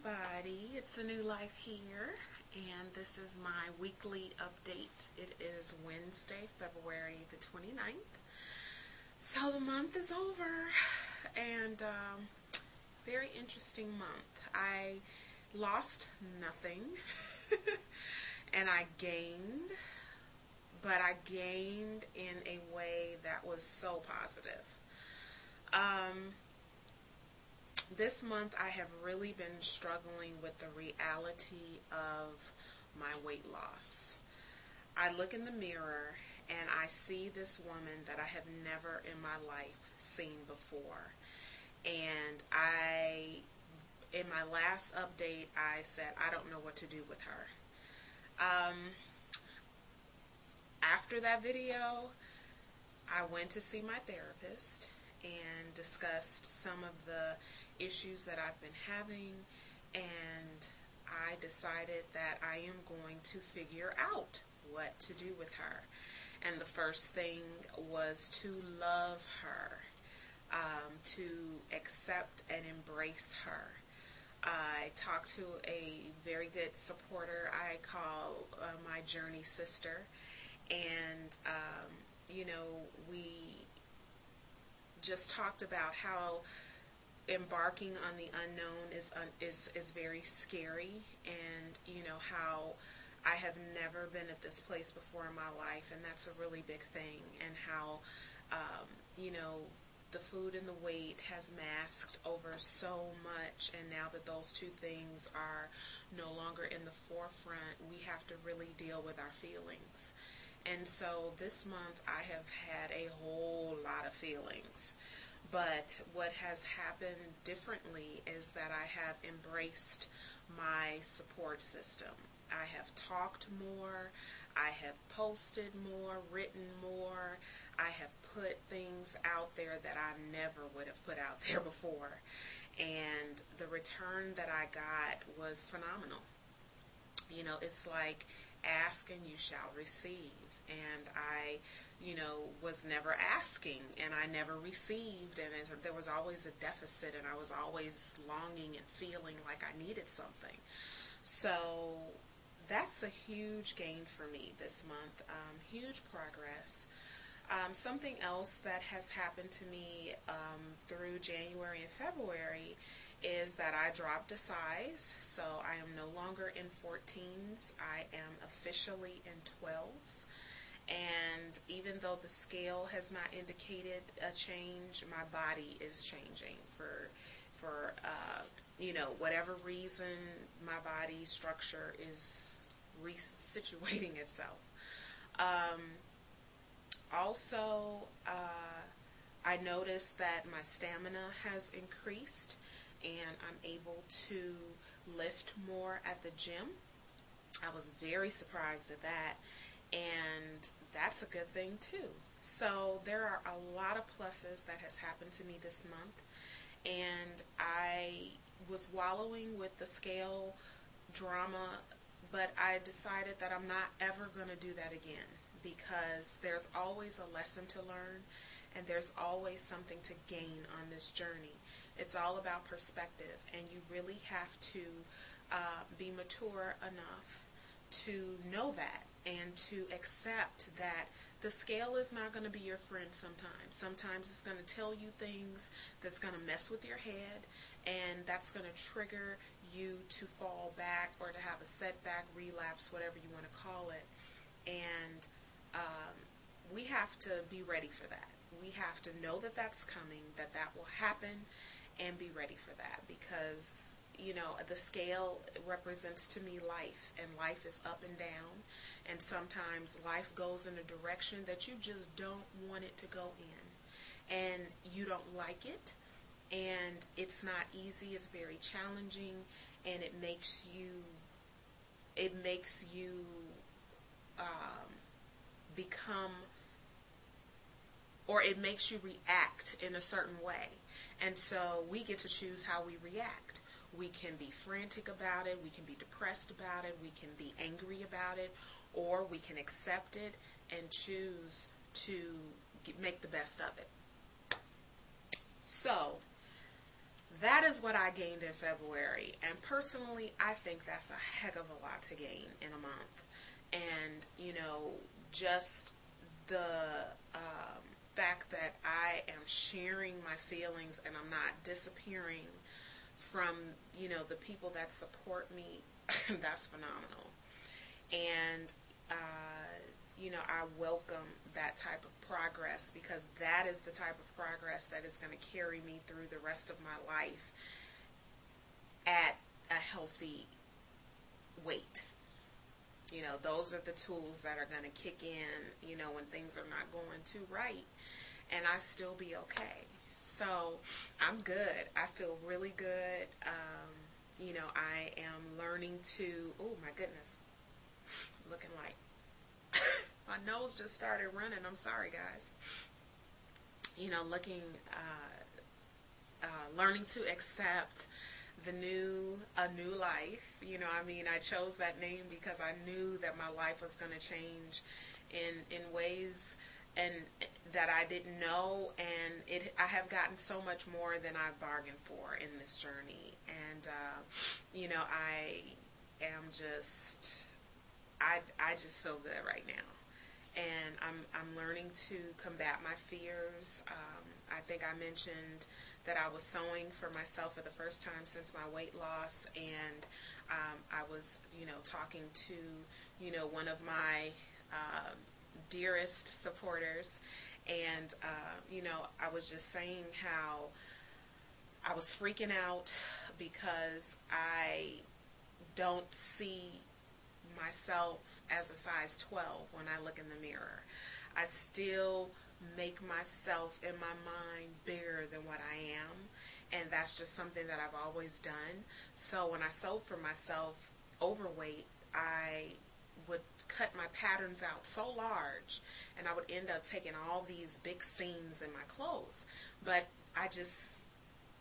everybody, it's anulyph here, and this is my weekly update. It is Wednesday, February the 29th. So the month is over, and very interesting month. I lost nothing, and I gained, but I gained in a way that was so positive. This month I have really been struggling with the reality of my weight loss. I look in the mirror and I see this woman that I have never in my life seen before. And in my last update, I said I don't know what to do with her. After that video, I went to see my therapist and discussed some of the issues that I've been having, and I decided that I am going to figure out what to do with her. And the first thing was to love her, to accept and embrace her. I talked to a very good supporter I call my journey sister, and we just talked about how embarking on the unknown is very scary, and how I have never been at this place before in my life, and that's a really big thing, and how the food and the weight has masked over so much, and now that those two things are no longer in the forefront, we have to really deal with our feelings. And so this month I have had a whole lot of feelings. But what has happened differently is that I have embraced my support system. I have talked more, I have posted more, written more, I have put things out there that I never would have put out there before. And the return that I got was phenomenal. It's like, ask and you shall receive. And I was never asking, and I never received, and there was always a deficit, and I was always longing and feeling like I needed something. So that's a huge gain for me this month, huge progress. Something else that has happened to me through January and February is that I dropped a size, so I am no longer in 14s, I am officially in 12s. And even though the scale has not indicated a change, my body is changing for whatever reason. My body structure is resituating itself. Also, I noticed that my stamina has increased, and I'm able to lift more at the gym. I was very surprised at that. And that's a good thing too. So there are a lot of pluses that has happened to me this month, and I was wallowing with the scale drama, but I decided that I'm not ever going to do that again, because there's always a lesson to learn, and there's always something to gain on this journey. It's all about perspective, and you really have to be mature enough to know that, and to accept that the scale is not going to be your friend sometimes. Sometimes it's going to tell you things that's going to mess with your head, and that's going to trigger you to fall back or to have a setback, relapse, whatever you want to call it. And we have to be ready for that. We have to know that that's coming, that will happen, and be ready for that, because the scale represents to me life, and life is up and down, and sometimes life goes in a direction that you just don't want it to go in, and you don't like it, and it's not easy, it's very challenging, and it makes you become, or it makes you react in a certain way. And so we get to choose how we react. We can be frantic about it, we can be depressed about it, we can be angry about it, or we can accept it and choose to make the best of it. So that is what I gained in February. And personally, I think that's a heck of a lot to gain in a month. And, just the fact that I am sharing my feelings and I'm not disappearing from, the people that support me, that's phenomenal. And, I welcome that type of progress because that is the type of progress that is going to carry me through the rest of my life at a healthy weight. Those are the tools that are going to kick in, when things are not going too right, and I still be okay. So I'm good. I feel really good. I am learning to, oh my goodness, looking like my nose just started running. I'm sorry, guys. Looking, learning to accept a new life. I chose that name because I knew that my life was going to change in ways and that I didn't know, and I have gotten so much more than I bargained for in this journey. And I am I just feel good right now, and I'm learning to combat my fears. I think I mentioned that I was sewing for myself for the first time since my weight loss, and I was, talking to, one of my dearest supporters, and, I was just saying how I was freaking out because I don't see myself as a size 12 when I look in the mirror. I still make myself in my mind bigger than what I am, and that's just something that I've always done. So when I sewed for myself overweight, I would cut my patterns out so large, and I would end up taking all these big seams in my clothes. But I just,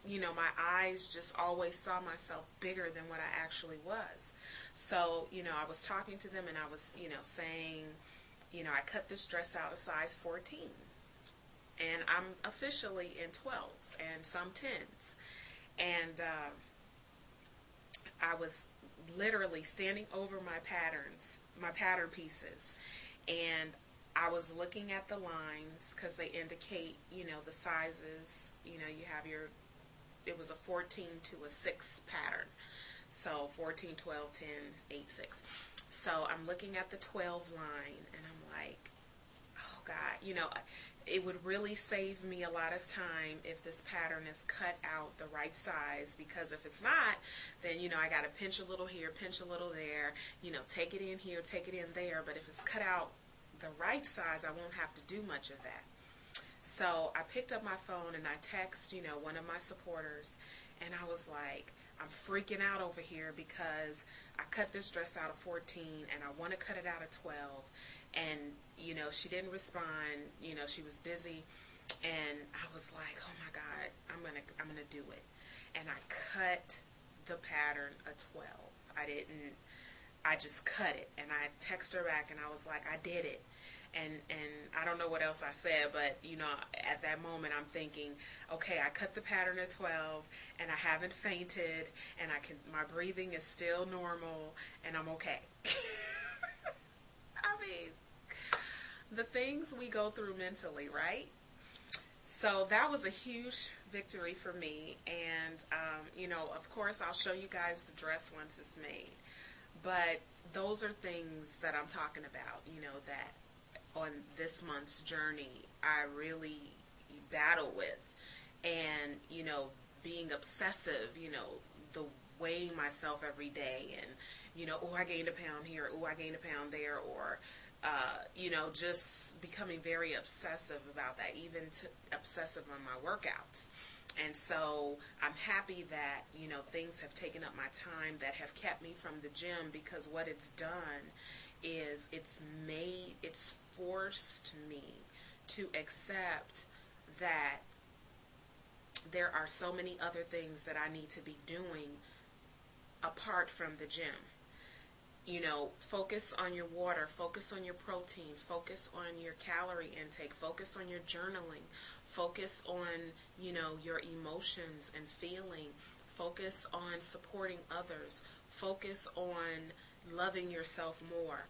my eyes just always saw myself bigger than what I actually was. So, I was talking to them, and I was, saying, I cut this dress out a size 14. And I'm officially in 12s and some 10s. And I was literally standing over my pattern pieces. And I was looking at the lines because they indicate, the sizes. You have it was a 14 to a 6 pattern. So 14, 12, 10, 8, 6. So I'm looking at the 12 line, and I'm like, oh God, it would really save me a lot of time if this pattern is cut out the right size, because if it's not, then, I got to pinch a little here, pinch a little there, take it in here, take it in there. But if it's cut out the right size, I won't have to do much of that. So I picked up my phone and I text, one of my supporters, and I was like, I'm freaking out over here because I cut this dress out of 14 and I want to cut it out of 12. And, she didn't respond. She was busy. And I was like, oh my God, I'm gonna do it. And I cut the pattern a 12. I just cut it. And I text her back and I was like, I did it. And I don't know what else I said, but, at that moment I'm thinking, okay, I cut the pattern at 12 and I haven't fainted, and my breathing is still normal, and I'm okay. I mean, the things we go through mentally, right? So that was a huge victory for me. And, of course, I'll show you guys the dress once it's made. But those are things that I'm talking about, that on this month's journey I really battle with. And, being obsessive, the weighing myself every day, and, oh, I gained a pound here, oh, I gained a pound there, or, just becoming very obsessive about that, even obsessive on my workouts. And so I'm happy that, things have taken up my time that have kept me from the gym, because what it's done is it's forced me to accept that there are so many other things that I need to be doing apart from the gym. Focus on your water, focus on your protein, focus on your calorie intake, focus on your journaling, Focus on, your emotions and feeling. Focus on supporting others. Focus on loving yourself more.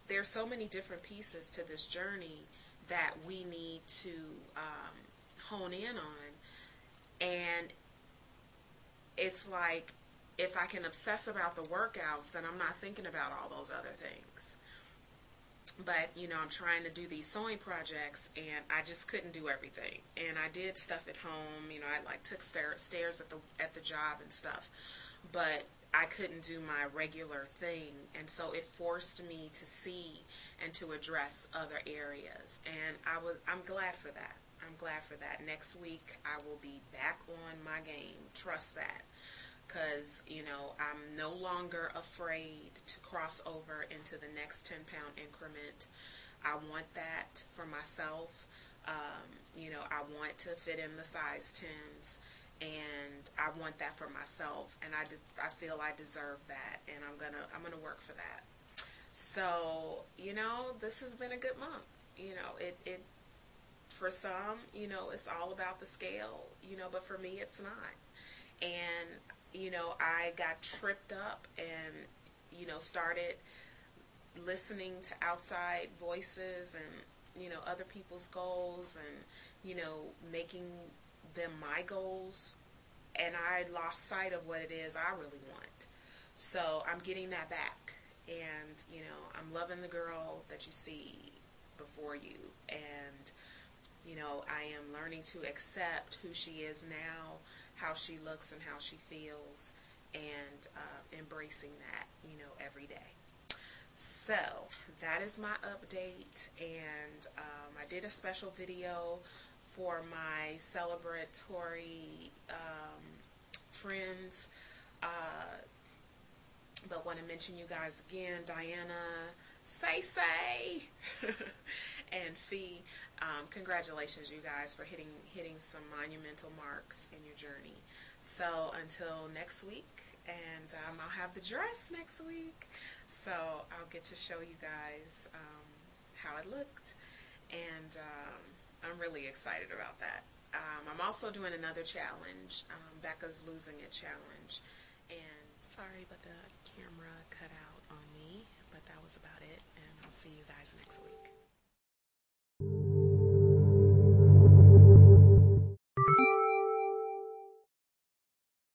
There's so many different pieces to this journey that we need to hone in on. And it's like, if I can obsess about the workouts, then I'm not thinking about all those other things. But, I'm trying to do these sewing projects, and I just couldn't do everything. And I did stuff at home. I like took stairs at the job and stuff. But I couldn't do my regular thing, and so it forced me to see and to address other areas. And I'm glad for that. I'm glad for that. Next week I will be back on my game. Trust that. Because, I'm no longer afraid to cross over into the next 10-pound increment. I want that for myself. I want to fit in the size 10s, and I want that for myself, and I feel I deserve that, and I'm gonna work for that. So, this has been a good month. It for some, it's all about the scale, but for me it's not. And I got tripped up and, started listening to outside voices and, other people's goals and, making them my goals. And I lost sight of what it is I really want. So I'm getting that back. And, I'm loving the girl that you see before you. And, I am learning to accept who she is now, how she looks and how she feels, and embracing that, every day. So that is my update, and I did a special video for my celebratory friends, but want to mention you guys again, Diana, Say, and Fee. Congratulations, you guys, for hitting some monumental marks in your journey. So until next week, and I'll have the dress next week, so I'll get to show you guys how it looked, and I'm really excited about that. I'm also doing another challenge, Becca's Losing It Challenge, and sorry, but the camera cut out on me, but that was about it, and I'll see you guys next week.